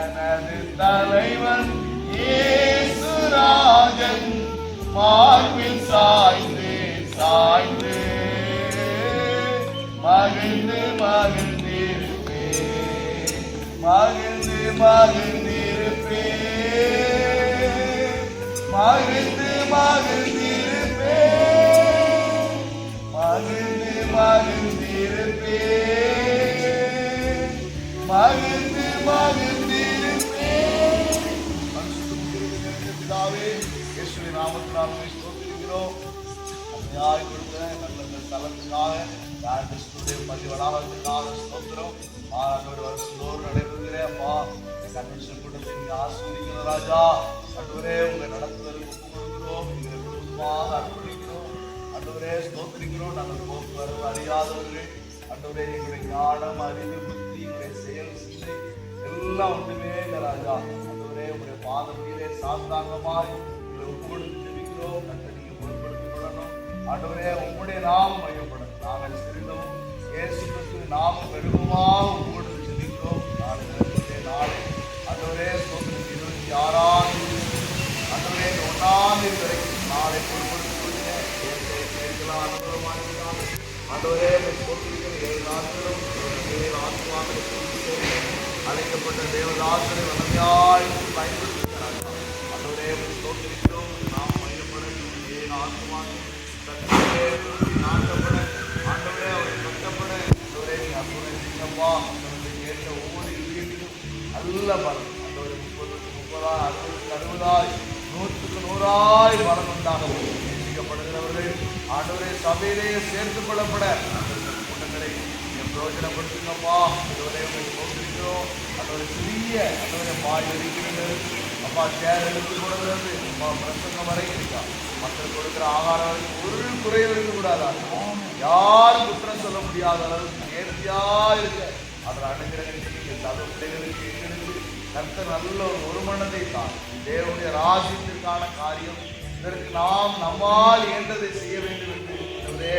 எனது தலைவன் இயேசுராஜன் மார்பில் சாய்ந்து சாய்ந்து மகிழ்ந்து மகிழ்ந்திருப்பே மகிழ்ந்து மகிழ்ந்திருப்பே மகிழ்ந்து மகிழ்ந்திருப்பே மகிழ்ந்து மகிழ்ந்திருப்பே மகிழ்ந்து மகிழ்ந்திருப்பே. பிதாவே, இயேசுவின் நாமத்தினால் ஸ்தோத்திரிக்கிறோம். அன்னையாய் கொடுத்த நல்ல தலத்துக்காக பள்ளி வளாகத்துக்காக ஸ்தோத்திரம். ஆண்டவர் வருஷந்தோறும் நடைபெறுகிற அப்பா கன்வென்ஷன் கூட்டத்தை நீங்க ஆசீர்வதிக்கணும் ராஜா. ஆண்டவரே உங்க நடத்துதல் ஒப்பு கொடுக்கிறோம். எங்களை முழுவதுமாக அர்ப்பணிக்கிறோம். ஆண்டவரே ஸ்தோத்திரிக்கிறோம். நாங்கள் போக்குவரவு அறியாதவர்கள் ஆண்டவரே எங்களுடைய ஞானம் அறிவு புத்தி எங்களுடைய செயல் சிந்தை எல்லாம் ஒன்றுமே இல்லை ராஜா. ஆண்டவரே உங்களுடைய பாதத்திலே சாஸ்தாங்கமாய் உங்களை ஒப்பு கொடுத்து ஜெபிக்கிறோம். கர்த்தர் நீங்க பொருட்படுத்திக் கொள்ளணும். ஆண்டவரே உங்களுடைய நாமம் மையப்படும். நாங்கள் சிறிதும் இயேசு கிறிஸ்துவின் நாமம் பெருகுமாக ஒப்பு கொடுத்து ஜெபிக்கிறோம். நாளை ஆண்டவரே ஸ்தோத்திரம் 26ஆம் தேதி ஆண்டவரே 1ஆம் தேதி வரைக்கும் நாளை பொருட்படுத்திக் கொள்ளுங்க. கேட்கலாம் அனுபவமாக ஆண்டவரே ஸ்தோத்திரிக்கிற 7 நாட்களும் 7 ஆத்மாக்களுக்கு அழைக்கப்பட்ட தேவதாசனை வல்லமையாய் பயன்படுத்துகிறார். ஆண்டவரே ஸ்தோத்திரிக்கிறோம். நாம் மையப்பட 7 ஆத்மாக்கள் நாட்டப்பட ஆண்டவரே அவரை கட்டப்பட ஆண்டவரே நீ அற்புதப்பா கேட்ட ஒவ்வொரு இயற்கையும் நல்ல பலம் ஆண்டவரே 30 60 100 பலம் உண்டாக நேசிக்கப்படுகிறவர்கள் ஆண்டவரே சபையிலேயே சேர்த்துக் கொள்ளப்பட கூட்டங்களை பிரயோஜனப்படுத்துங்கப்பா. ஆண்டவரே போட்டிருக்கிறோம். ஆண்டவரை சிறிய ஆண்டவரை பாய் இருக்கிறது அப்பா சேர் எடுத்து கொடுக்கிறது அப்பா பிரசங்கம் வரை இருக்கா மக்கள் கொடுக்கிற ஆகாரம் ஒரு குறைவு இருக்கக்கூடாதா யாரும் குற்றம் சொல்ல முடியாத அளவுக்கு நேர்த்தியா இருக்க அதில் அனுகிரகிங்க. சபை பிள்ளைகளுக்கு எங்களுக்கு கர்த்தர் நல்ல ஒரு மனதை தான் தேவனுடைய ராஜ்யத்திற்கான காரியம். இதற்கு நாம் நம்மால் இயன்றதை செய்ய வேண்டும் என்று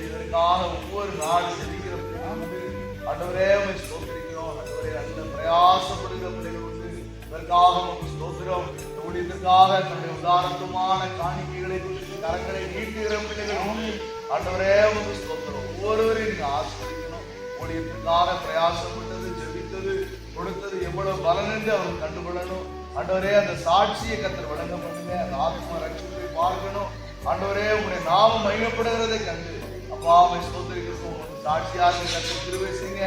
இதற்காக ஒவ்வொரு நாள் செலுக்கிறோம். ஆண்டவரே உம்மை ஸ்தோத்திரிக்கிறோம். ஆண்டவரே நல்ல பிரயாசப்படுகிற பிள்ளைகள் உண்டு. இதற்காக உமக்கு ஸ்தோத்திரம். ஊழியத்திற்காக தன்னுடைய உதாரணத்துவமான காணிக்கைகளை கரங்களை நீட்டுகிற பிள்ளைகள் உண்டு. ஆண்டவரே உமக்கு ஸ்தோத்திரம். ஒவ்வொருவரையும் நீங்க ஆசீர்வதிக்கணும். ஊழியத்திற்காக பிரயாசப்பட்டது ஜெபித்தது கொடுத்தது எவ்வளவு பலன் என்று அவர் கண்டுகொள்ளணும். ஆண்டவரே அந்த சாட்சியை கர்த்தர் வழங்க பண்ணுங்க. அந்த ஆத்மா ரட்சிப்பை பார்க்கணும். ஆண்டவரே உங்களுடைய நாமம் மகிமைப்படுகிறதை கண்டு அப்பா உம்மை ஸ்தோத்திரிக்கிறோம். சாட்சியாக கர்த்தர் கிருபை செய்யுங்க.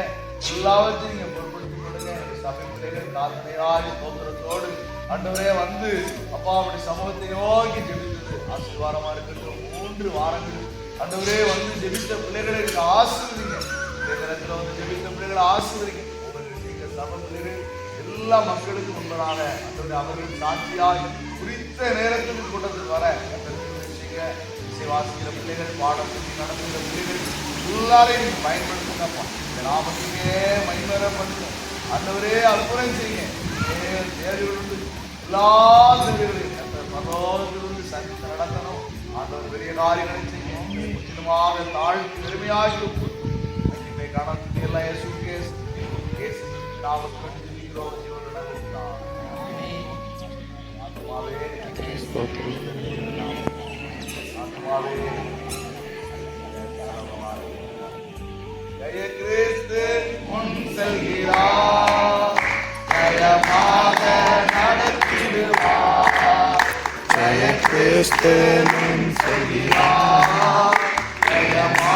எல்லாவற்றையும் நீங்க பொருட்படுத்திக் கொள்ளுங்க. சபை பிள்ளைகள் காத்தனையாய் ஸ்தோத்திரத்தோடு ஆண்டவரே வந்து அப்பா அவருடைய சமூகத்தை நோக்கி ஜெபித்தது ஆசீர்வாதமா இருக்கட்டும். 3 வாரங்கள் ஆண்டவரே வந்து ஜெபித்த பிள்ளைகளை ஆசீர்வதிங்க. இந்த நேரத்தில் வந்து ஜெபித்த பிள்ளைகளை ஆசீர்வதிங்க. நீங்க சபை பிள்ளைகள் எல்லா மக்களுக்கும் முன்பதாக ஆண்டவரே அவர்கள் சாட்சியாய் குறித்த நேரத்துக்கு கூட்டத்துக்கு வர வாசிக்கிற பிள்ளைகள் பாடம் சொல்லி நடத்துகிற பிள்ளைகள் எல்லாரையும் நீங்க பயன்படுத்துங்கப்பா. இந்த நாமத்தையே மகிமை பண்ணுங்க. ஆண்டவரே அற்புதம் செய்யுங்க. தேவையிலிருந்து எல்லா தேவைகளையும் பரலோகத்திலிருந்து சந்தித்து நடத்தணும். ஆண்டவர் பெரிய காரியங்களை செய்யுங்க. முற்றிலுமாக தாழ்த்தி பெருமையாகி மகிமை காணக்கூடிய எல்லாம் இயேசு நாமத்துடன் ஜெபிக்கிறோம். ஜெய கிறிஸ்து முன் செல்கிறார். ஜெயமாக நடத்திடுவார். ஜெய கிறிஸ்து முன் செல்கிறார். ஜெயமாக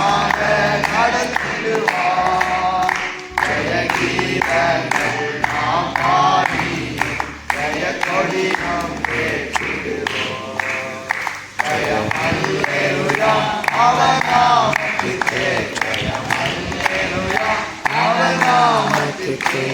தினம் கேட்டிடுவோம். ஜெயம் அல்லேலூயா அவர் நாமத்திற்கே, ஜெயம் அல்லேலூயா அவர் நாமத்திற்கே.